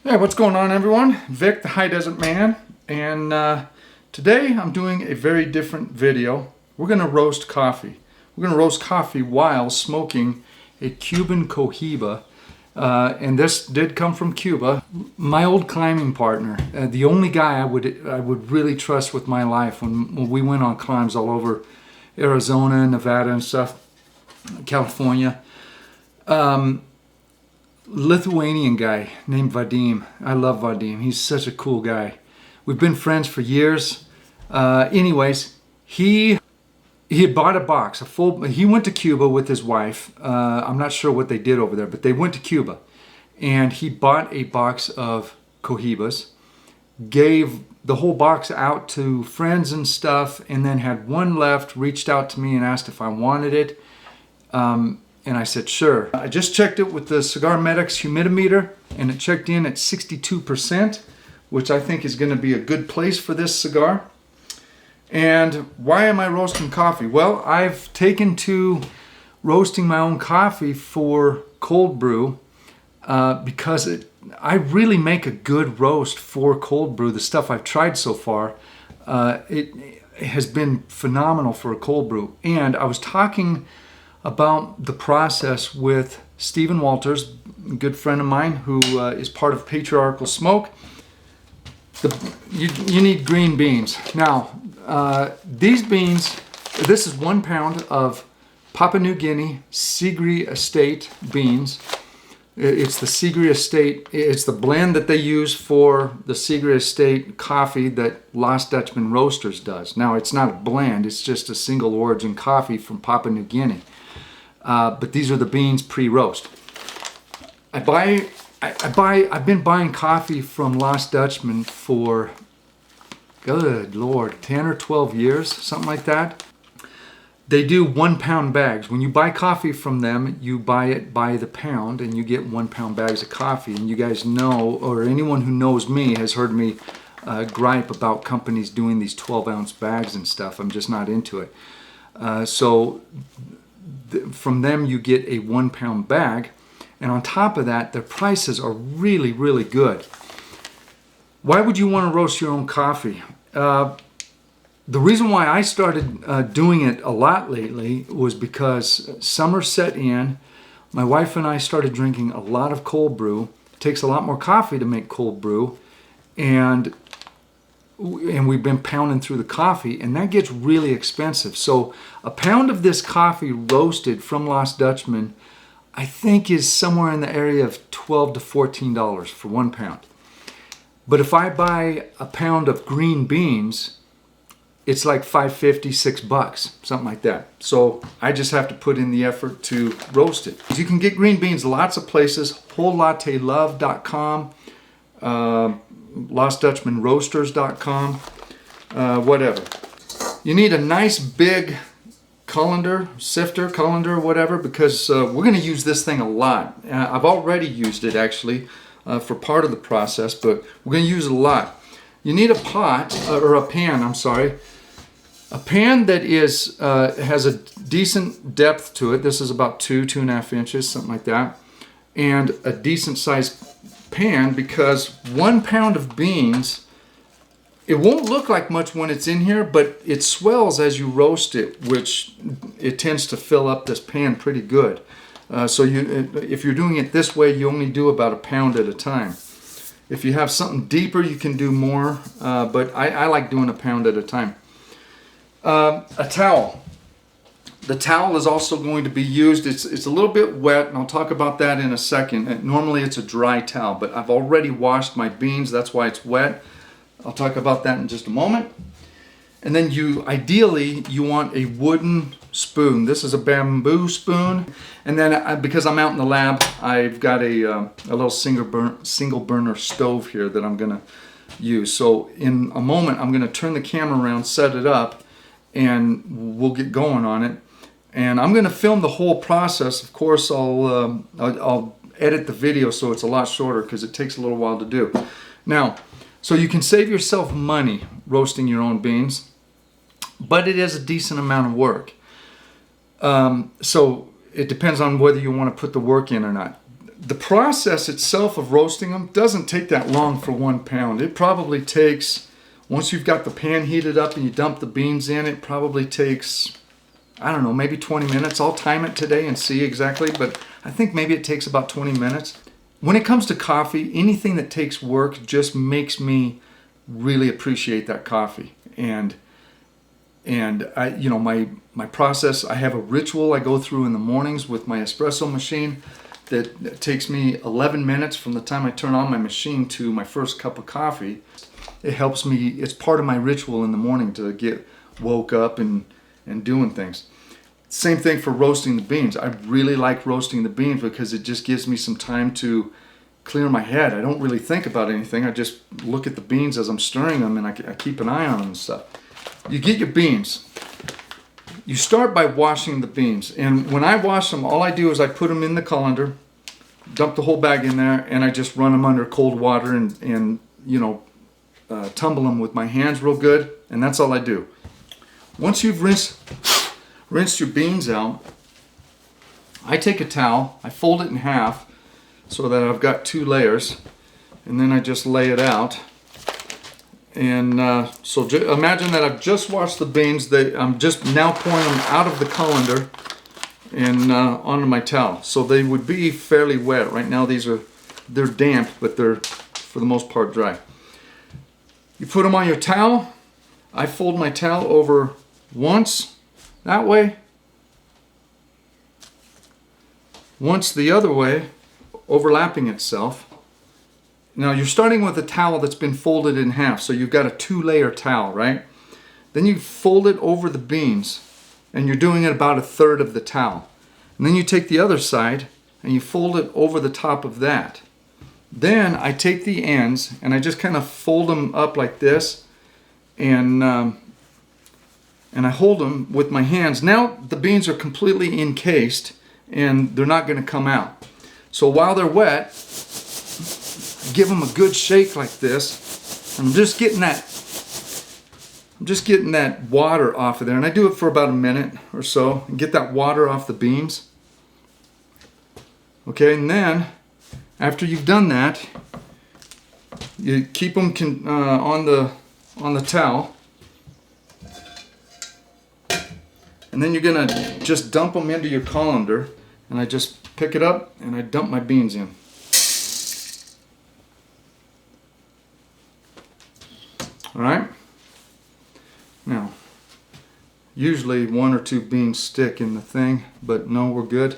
Hey, what's going on, everyone? Vic, the High Desert Man, and today I'm doing a very different video. We're going to roast coffee. We're going to roast coffee while smoking a Cuban cohiba, and this did come from Cuba. My old climbing partner, the only guy I would really trust with my life when we went on climbs all over Arizona, Nevada, and stuff, California. Lithuanian guy named Vadim. I love Vadim. He's such a cool guy. We've been friends for years. Anyways, he had bought a box, he went to Cuba with his wife. I'm not sure what they did over there, but they went to Cuba. And he bought a box of cohibas, gave the whole box out to friends and stuff, and then had one left, reached out to me and asked if I wanted it. And I said, sure. I just checked it with the Cigar Medics humidimeter, and it checked in at 62%, which I think is going to be a good place for this cigar. And why am I roasting coffee? Well, I've taken to roasting my own coffee for cold brew because I really make a good roast for cold brew. The stuff I've tried so far, it has been phenomenal for a cold brew. And I was talking about the process with Stephen Walters, a good friend of mine who is part of Patriarchal Smoke. You need green beans. Now, these beans, this is 1 pound of Papua New Guinea Cigar Estate beans. It's the Cigar Estate, it's the blend that they use for the Cigar Estate coffee that Lost Dutchman Roasters does. Now, it's not a blend, it's just a single origin coffee from Papua New Guinea. But these are the beans pre-roast. I've been buying coffee from Lost Dutchman for, good Lord, 10 or 12 years, something like that. They do 1 pound bags. When you buy coffee from them, you buy it by the pound and you get 1 pound bags of coffee. And you guys know, or anyone who knows me has heard me gripe about companies doing these 12-ounce bags and stuff. I'm just not into it. From them you get a 1 pound bag, and on top of that their prices are really, really good. Why would you want to roast your own coffee? The reason why I started doing it a lot lately was because summer set in. My wife and I started drinking a lot of cold brew. It takes a lot more coffee to make cold brew, and we've been pounding through the coffee, and that gets really expensive. So a pound of this coffee roasted from Lost Dutchman, I think, is somewhere in the area of $12 to $14 for 1 pound. But if I buy a pound of green beans, it's like $5.50, $6, something like that. So I just have to put in the effort to roast it. You can get green beans lots of places. WholeLatteLove.com, LostDutchmanRoasters.com, whatever. You need a nice big colander, sifter, colander, whatever, because we're going to use this thing a lot. I've already used it actually for part of the process, but we're going to use it a lot. You need a pot, or a pan, I'm sorry. A pan that is has a decent depth to it. This is about 2.5 inches, something like that. And a decent sized pan, because 1 pound of beans, it won't look like much when it's in here, but it swells as you roast it, which it tends to fill up this pan pretty good. So if you're doing it this way, you only do about 1 pound at a time. If you have something deeper, you can do more, but I like doing 1 pound at a time. A towel. The towel is also going to be used. It's a little bit wet, and I'll talk about that in a second. Normally it's a dry towel, but I've already washed my beans. That's why it's wet. I'll talk about that in just a moment. And then ideally you want a wooden spoon. This is a bamboo spoon. And then because I'm out in the lab, I've got a little single burner stove here that I'm gonna use. So in a moment, I'm gonna turn the camera around, set it up, and we'll get going on it. And I'm going to film the whole process. Of course, I'll edit the video so it's a lot shorter because it takes a little while to do. Now, so you can save yourself money roasting your own beans, but it is a decent amount of work. So it depends on whether you want to put the work in or not. the process itself of roasting them doesn't take that long for 1 pound. It probably takes, once you've got the pan heated up and you dump the beans in, it probably takes, I don't know, maybe 20 minutes. I'll time it today and see exactly, but I think maybe it takes about 20 minutes. When it comes to coffee, anything that takes work just makes me really appreciate that coffee. And I, you know, my process, I have a ritual I go through in the mornings with my espresso machine that takes me 11 minutes from the time I turn on my machine to my first cup of coffee. It helps me, it's part of my ritual in the morning to get woke up and doing things. Same thing for roasting the beans. I really like roasting the beans because it just gives me some time to clear my head. I don't really think about anything. I just look at the beans as I'm stirring them, and I keep an eye on them and stuff. You get your beans. You start by washing the beans. And when I wash them, all I do is I put them in the colander, dump the whole bag in there, and I just run them under cold water and you know, tumble them with my hands real good. And that's all I do. Once you've rinsed your beans out, I take a towel, I fold it in half so that I've got 2 layers, and then I just lay it out. And so imagine that I've just washed the beans. I'm just now pouring them out of the colander and onto my towel. So they would be fairly wet. Right now they're damp, but they're for the most part dry. You put them on your towel. I fold my towel over once that way, once the other way, overlapping itself. Now you're starting with a towel that's been folded in half, so you've got a 2-layer towel, right? Then you fold it over the beans, and you're doing it about 1/3 of the towel. And then you take the other side and you fold it over the top of that. Then I take the ends and I just kind of fold them up like this, and I hold them with my hands. Now the beans are completely encased and they're not going to come out. So while they're wet, give them a good shake like this. I'm just getting that water off of there, and I do it for about a minute or so and get that water off the beans. Okay, and then after you've done that, you keep them on the towel, and then you're gonna just dump them into your colander, and I just pick it up and I dump my beans in. All right. Now, usually 1 or 2 beans stick in the thing, but no, we're good.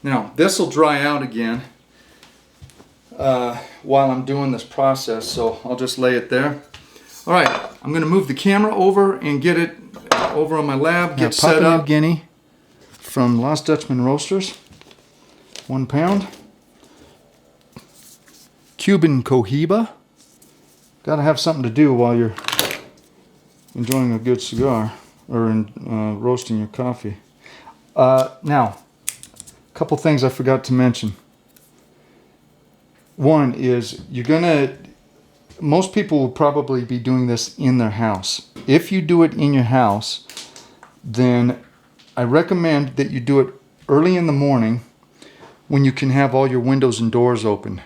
Now, this will dry out again while I'm doing this process, so I'll just lay it there. All right, I'm going to move the camera over and get it over on my lab, get set up. Papua Guinea from Lost Dutchman Roasters, 1 pound. Cuban Cohiba. Got to have something to do while you're enjoying a good cigar or roasting your coffee. Now, a couple things I forgot to mention. One is most people will probably be doing this in their house. If you do it in your house, then I recommend that you do it early in the morning when you can have all your windows and doors open.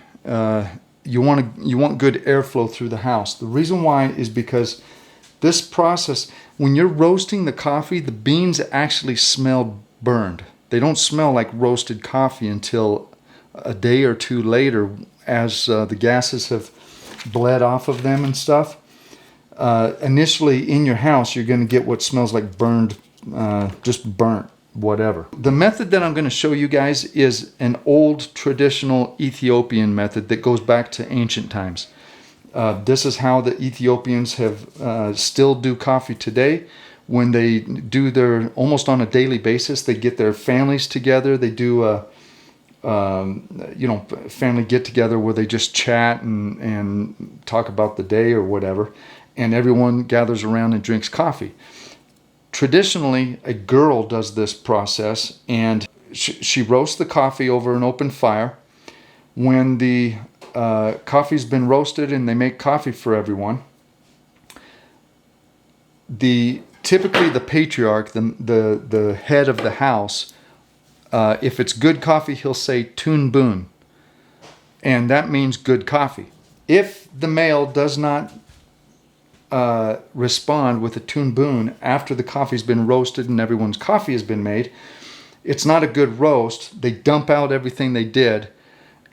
You want good airflow through the house. The reason why is because this process, when you're roasting the coffee, the beans actually smell burned. They don't smell like roasted coffee until a day or 2 later, as the gases have bled off of them and stuff. Initially in your house, you're going to get what smells like burned, just burnt, whatever. The method that I'm going to show you guys is an old traditional Ethiopian method that goes back to ancient times. This is how the Ethiopians have still do coffee today. When they do their, almost on a daily basis, they get their families together. They do a family get together where they just chat and talk about the day or whatever, and everyone gathers around and drinks coffee. Traditionally, a girl does this process, and she roasts the coffee over an open fire. When the coffee's been roasted and they make coffee for everyone, typically the patriarch, the head of the house, if it's good coffee, he'll say "Tun Boon," and that means good coffee. If the male does not respond with a tunboon after the coffee's been roasted and everyone's coffee has been made, it's not a good roast. They dump out everything they did,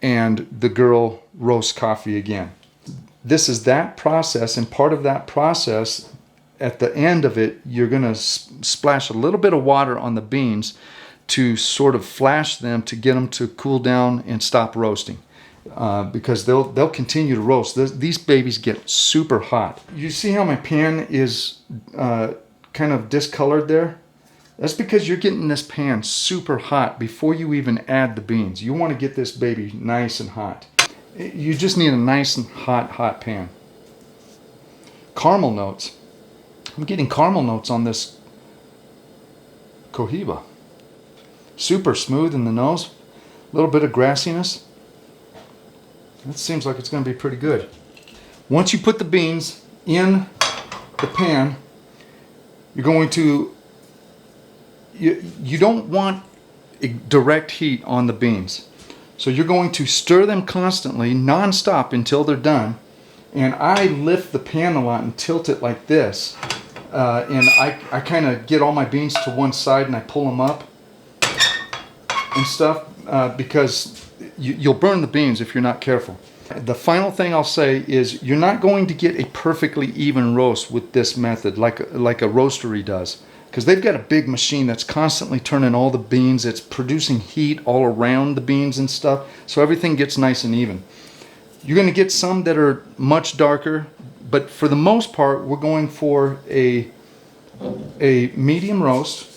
and the girl roasts coffee again. This is that process, and part of that process, at the end of it, you're going to splash a little bit of water on the beans to sort of flash them to get them to cool down and stop roasting. Because they'll continue to roast. These babies get super hot. You see how my pan is kind of discolored there? That's because you're getting this pan super hot before you even add the beans. You want to get this baby nice and hot. You just need a nice and hot pan. Caramel notes. I'm getting caramel notes on this Cohiba. Super smooth in the nose. A little bit of grassiness. That seems like it's going to be pretty good. Once you put the beans in the pan, you're going to, you don't want a direct heat on the beans. So you're going to stir them constantly, non-stop, until they're done. And I lift the pan a lot and tilt it like this. And I kind of get all my beans to one side and I pull them up and stuff because you'll burn the beans if you're not careful. The final thing I'll say is you're not going to get a perfectly even roast with this method like a roastery does, because they've got a big machine that's constantly turning all the beans. It's producing heat all around the beans and stuff, so everything gets nice and even. You're going to get some that are much darker, but for the most part we're going for a medium roast.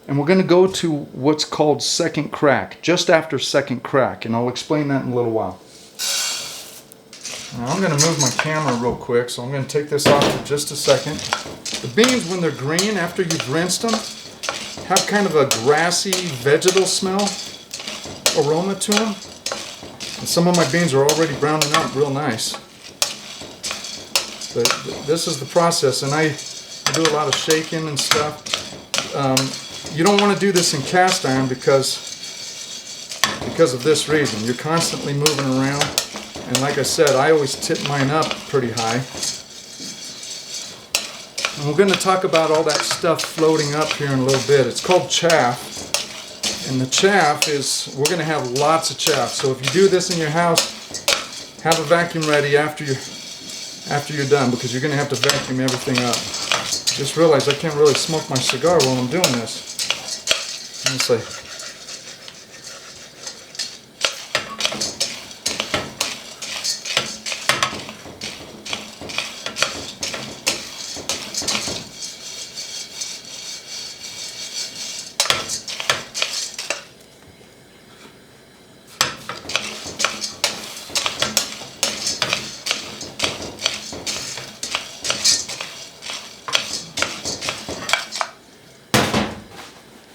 And we're going to go to what's called second crack, just after second crack, and I'll explain that in a little while. Now I'm going to move my camera real quick, so I'm going to take this off for just a second. The beans, when they're green, after you've rinsed them, have kind of a grassy, vegetal smell, aroma to them. And some of my beans are already browning up real nice. But this is the process, and I do a lot of shaking and stuff. You don't want to do this in cast iron because of this reason. You're constantly moving around, and like I said, I always tip mine up pretty high. And we're going to talk about all that stuff floating up here in a little bit. It's called chaff, and the chaff is, we're going to have lots of chaff. So if you do this in your house, have a vacuum ready after you're done, because you're going to have to vacuum everything up. Just realized I can't really smoke my cigar while I'm doing this. Let me see.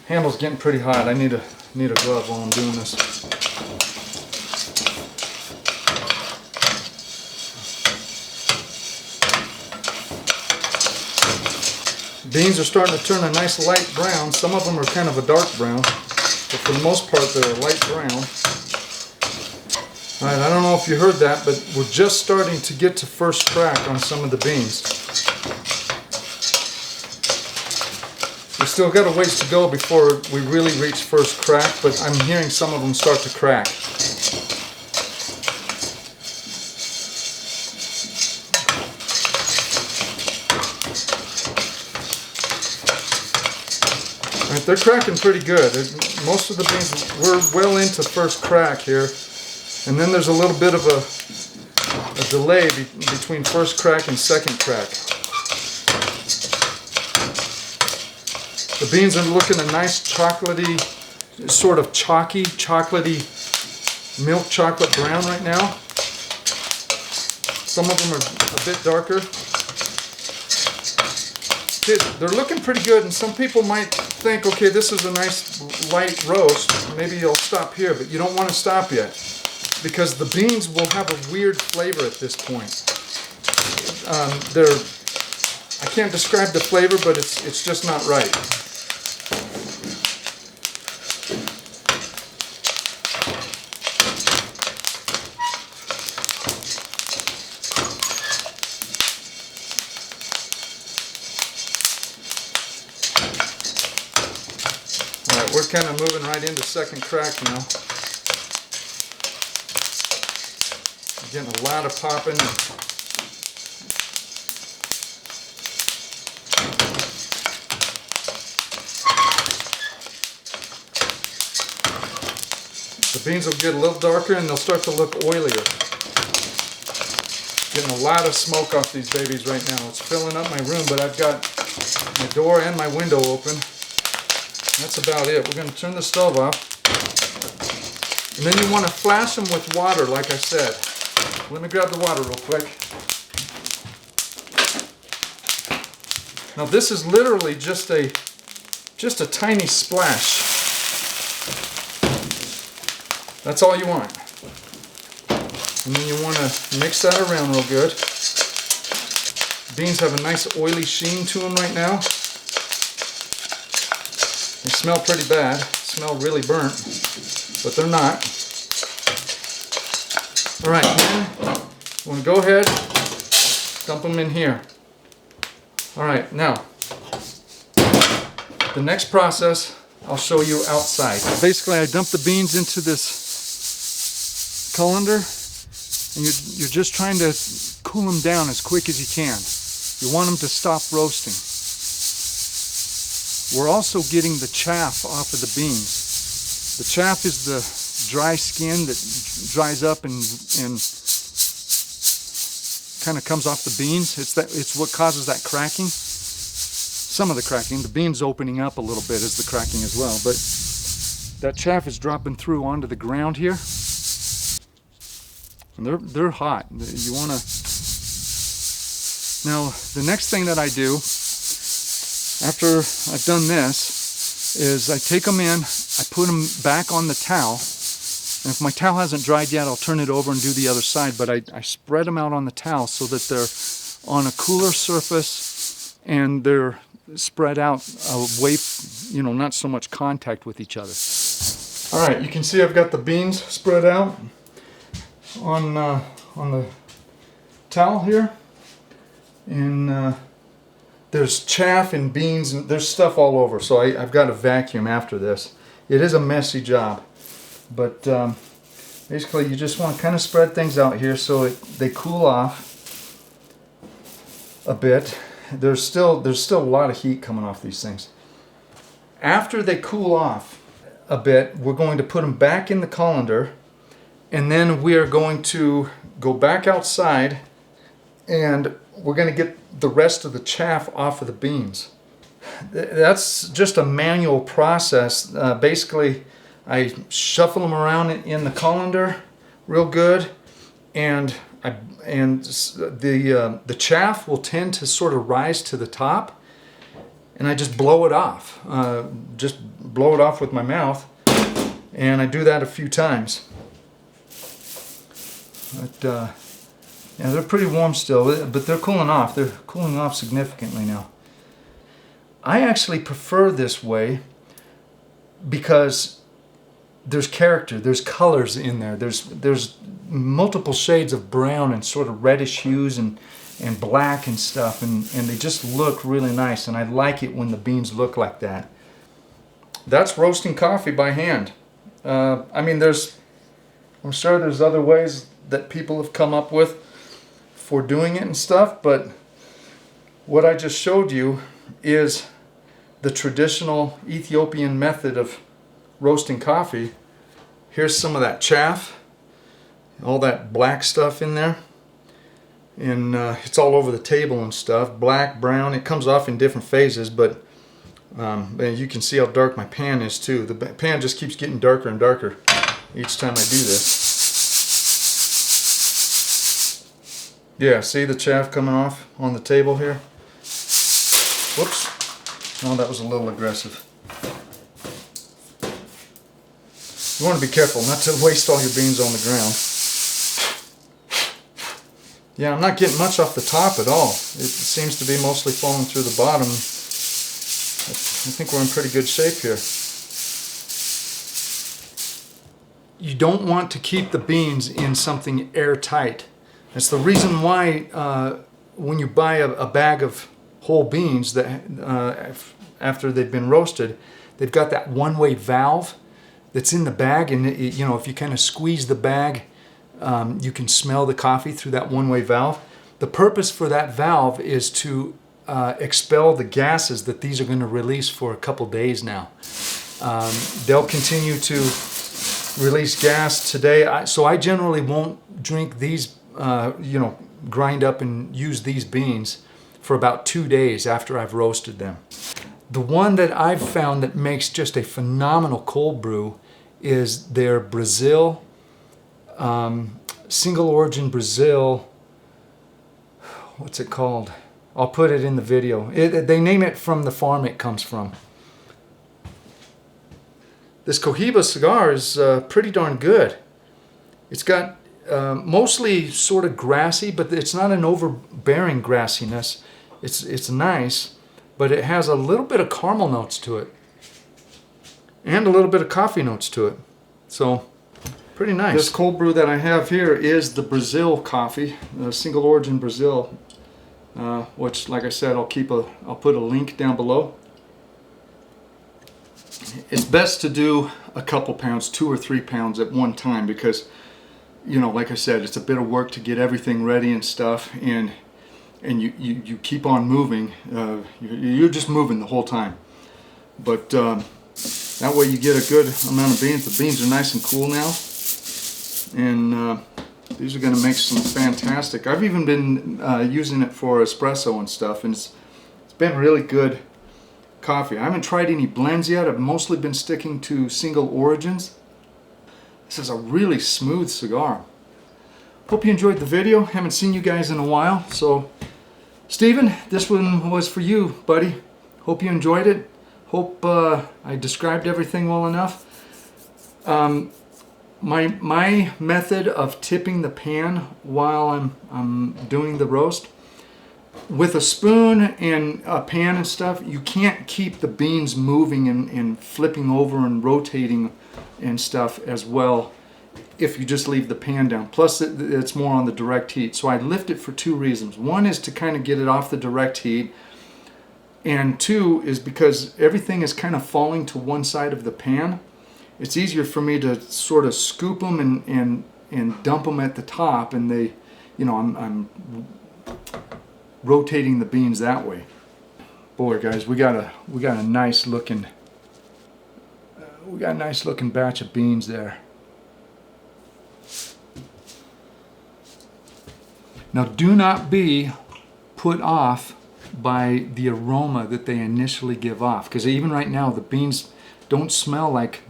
Handle's getting pretty hot. I need a glove while I'm doing this. Beans are starting to turn a nice light brown. Some of them are kind of a dark brown, but for the most part they're a light brown. Alright, I don't know if you heard that, but we're just starting to get to first crack on some of the beans. We still got a ways to go before we really reach first crack, but I'm hearing some of them start to crack. All right, they're cracking pretty good. Most of the beans, we're well into first crack here, and then there's a little bit of a delay between first crack and second crack. The beans are looking a nice chocolatey, sort of chalky, chocolatey, milk chocolate brown right now. Some of them are a bit darker. They're looking pretty good, and some people might think, okay, this is a nice light roast, maybe you'll stop here, but you don't want to stop yet, because the beans will have a weird flavor at this point. I can't describe the flavor, but it's just not right. we're kind of moving right into second crack now. Getting a lot of popping. The beans will get a little darker and they'll start to look oilier. Getting a lot of smoke off these babies right now. It's filling up my room, but I've got my door and my window open. That's about it. We're going to turn the stove off. And then you want to flash them with water, like I said. Let me grab the water real quick. Now this is literally just a tiny splash. That's all you want. And then you want to mix that around real good. Beans have a nice oily sheen to them right now. They smell pretty bad. Smell really burnt, but they're not. All right, then I'm going to go ahead, dump them in here. All right, now the next process I'll show you outside. Basically, I dump the beans into this colander, and you're just trying to cool them down as quick as you can. You want them to stop roasting. We're also getting the chaff off of the beans. The chaff is the dry skin that dries up and kind of comes off the beans. It's what causes that cracking. Some of the cracking. The beans opening up a little bit is the cracking as well. But that chaff is dropping through onto the ground here. And they're hot. You want to... Now, the next thing that I do after I've done this is I take them in, I put them back on the towel, and if my towel hasn't dried yet, I'll turn it over and do the other side, but I spread them out on the towel so that they're on a cooler surface and they're spread out away, not so much contact with each other. All right, you can see I've got the beans spread out on the towel here, and there's chaff and beans and there's stuff all over, so I've got to vacuum after this. It is a messy job, but basically you just want to kind of spread things out here so they cool off a bit. There's still a lot of heat coming off these things. After they cool off a bit, we're going to put them back in the colander, and then we are going to go back outside and we're going to get the rest of the chaff off of the beans. That's just a manual process. Basically, I shuffle them around in the colander real good, and the chaff will tend to sort of rise to the top, and I just blow it off. Just blow it off with my mouth, and I do that a few times. But yeah, they're pretty warm still, but they're cooling off. They're cooling off significantly now. I actually prefer this way because there's character, there's colors in there. There's multiple shades of brown and sort of reddish hues and black and stuff, and they just look really nice, and I like it when the beans look like that. That's roasting coffee by hand. I mean, I'm sure there's other ways that people have come up with for doing it and stuff, but what I just showed you is the traditional Ethiopian method of roasting coffee. Here's some of that chaff, all that black stuff in there, and it's all over the table and stuff, black, brown. It comes off in different phases, but you can see how dark my pan is too. The pan just keeps getting darker and darker each time I do this. Yeah, see the chaff coming off on the table here? Whoops. Oh, that was a little aggressive. You want to be careful not to waste all your beans on the ground. Yeah, I'm not getting much off the top at all. It seems to be mostly falling through the bottom. I think we're in pretty good shape here. You don't want to keep the beans in something airtight. That's the reason why when you buy a bag of whole beans that after they've been roasted, they've got that one-way valve that's in the bag, and you know, if you kind of squeeze the bag, you can smell the coffee through that one-way valve. The purpose for that valve is to expel the gases that these are going to release for a couple days now. They'll continue to release gas today, so I generally won't drink these, you know, grind up and use these beans for about 2 days after I've roasted them. The one that I've found that makes just a phenomenal cold brew is their Brazil, single origin Brazil, what's it called? I'll put it in the video. They name it from the farm it comes from. This Cohiba cigar is pretty darn good. It's got mostly sort of grassy, but it's not an overbearing grassiness. It's nice, but it has a little bit of caramel notes to it, and a little bit of coffee notes to it. So, pretty nice. This cold brew that I have here is the Brazil coffee, single origin Brazil, which, like I said, I'll put a link down below. It's best to do a couple pounds, 2 or 3 pounds at one time, because, you know, like I said, it's a bit of work to get everything ready and stuff, and you keep on moving. You're just moving the whole time. But that way you get a good amount of beans. The beans are nice and cool now, and these are going to make some fantastic. I've even been using it for espresso and stuff, and it's been really good coffee. I haven't tried any blends yet. I've mostly been sticking to single origins. This is a really smooth cigar. Hope you enjoyed the video. Haven't seen you guys in a while. So, Steven, this one was for you, buddy. Hope you enjoyed it. Hope I described everything well enough. My method of tipping the pan while I'm doing the roast, with a spoon and a pan and stuff, you can't keep the beans moving and flipping over and rotating and stuff as well if you just leave the pan down. Plus it's more on the direct heat. So I lift it for 2 reasons. One is to kind of get it off the direct heat, and 2 is because everything is kind of falling to one side of the pan. It's easier for me to sort of scoop them and dump them at the top, and they, you know, I'm rotating the beans that way. Boy, guys, we got a nice looking batch of beans there. Now, do not be put off by the aroma that they initially give off, because even right now the beans don't smell like,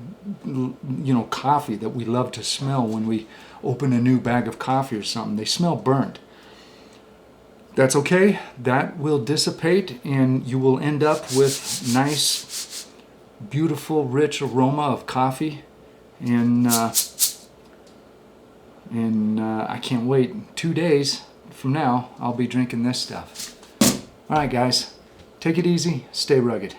you know, coffee that we love to smell when we open a new bag of coffee or something. They smell burnt. That's okay. That will dissipate, and you will end up with nice, beautiful, rich aroma of coffee. And I can't wait. 2 days from now, I'll be drinking this stuff. All right, guys, take it easy. Stay rugged.